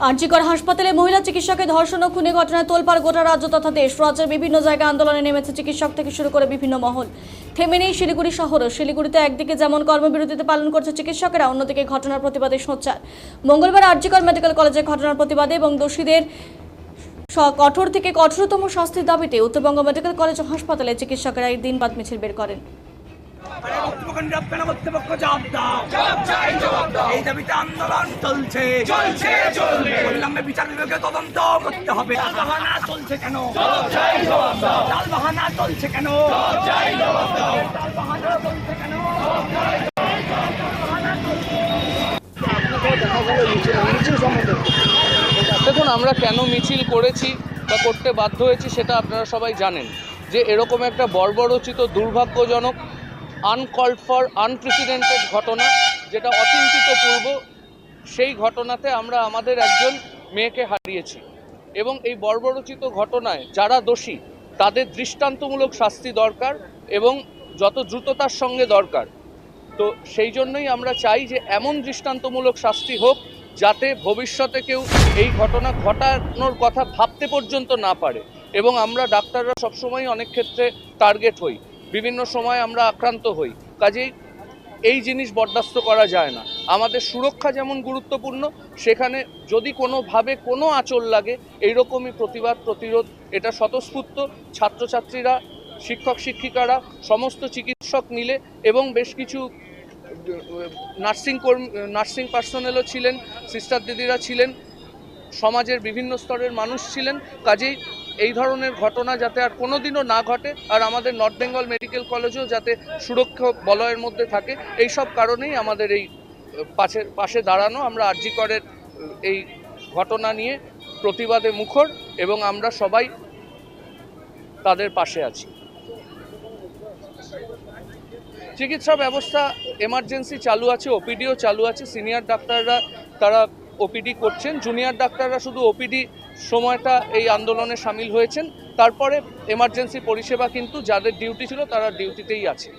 আরজিকর হাসপাতালে মহিলা চিকিৎসকের ধর্ষণ ও খুনের ঘটনায় তোলপাড় গোটা রাজ্য তথা দেশ। রাজ্যের বিভিন্ন জায়গায় আন্দোলনে নেমেছে চিকিৎসক থেকে শুরু করে বিভিন্ন মহল। থেমে নেই শিলিগুড়ি শহরও। শিলিগুড়িতে একদিকে যেমন কর্মবিরতিতে পালন করছে চিকিৎসকেরা, অন্যদিকে ঘটনার প্রতিবাদে সোচ্চার। মঙ্গলবার আরজিকর মেডিকেল কলেজে ঘটনার প্রতিবাদে এবং দোষীদের কঠোর থেকে কঠোরতম শাস্তির দাবিতে উত্তরবঙ্গ মেডিকেল কলেজ ও হাসপাতালে চিকিৎসকেরা এই দিনবাদ মিছিল বের করেন। এই দাবিতে আন্দোলন চলছে অবিলম্বে বিচার বিভাগীয় তদন্ত করতে হবে। বাহানা চলছে কেন? বাহানা চলছে কেন? বাহানা চলছে কেন? দেখুন, আমরা কেন মিছিল করেছি বা করতে বাধ্য হয়েছি সেটা আপনারা সবাই জানেন, যে এরকম একটা বর্বরোচিত, দুর্ভাগ্যজনক, আনকল্ড ফর, আনপ্রেসিডেন্টেড ঘটনা, যেটা অচিন্তিত পূর্ব, সেই ঘটনাতে আমরা আমাদের একজন মেয়েকে হারিয়েছি। এবং এই বর্বরোচিত ঘটনায় যারা দোষী তাদের দৃষ্টান্তমূলক শাস্তি দরকার এবং যত দ্রুততার সঙ্গে দরকার। তো সেই জন্যই আমরা চাই যে এমন দৃষ্টান্তমূলক শাস্তি হোক যাতে ভবিষ্যতে কেউ এই ঘটনা ঘটানোর কথা ভাবতে পর্যন্ত না পারে। এবং আমরা ডাক্তাররা সবসময় অনেক ক্ষেত্রে টার্গেট হই, বিভিন্ন সময় আমরা আক্রান্ত হই, কাজেই এই জিনিস বরদাস্ত করা যায় না। আমাদের সুরক্ষা যেমন গুরুত্বপূর্ণ, সেখানে যদি কোনোভাবে কোনো আঁচল লাগে এইরকমই প্রতিবাদ প্রতিরোধ এটা স্বতঃস্ফূর্ত। ছাত্রছাত্রীরা, শিক্ষক শিক্ষিকারা, সমস্ত চিকিৎসক মিলে এবং বেশ কিছু নার্সিং পার্সোনেলও ছিলেন, সিস্টার দিদিরা ছিলেন, সমাজের বিভিন্ন স্তরের মানুষ ছিলেন। কাজেই এই ধরনের ঘটনা যাতে আর কোনোদিনও না ঘটে, আর আমাদের নর্থ বেঙ্গল মেডিকেল কলেজও যাতে সুরক্ষা বলয়ের মধ্যে থাকে, এই সব কারণেই আমাদের এই পাশে দাঁড়ানো। আমরা আরজিকরের এই ঘটনা নিয়ে প্রতিবাদে মুখর এবং আমরা সবাই তাদের পাশে আছি। চিকিৎসা ব্যবস্থা এমার্জেন্সি চালু আছে, ওপিডিও চালু আছে। সিনিয়র ডাক্তাররা তারা ওপিডি করছেন, জুনিয়র ডাক্তাররা শুধু ওপিডি সময়টা এই আন্দোলনে সামিল হয়েছেন। তারপরে এমার্জেন্সি পরিষেবা কিন্তু যাদের ডিউটি ছিল তারা ডিউটিতেই আছে।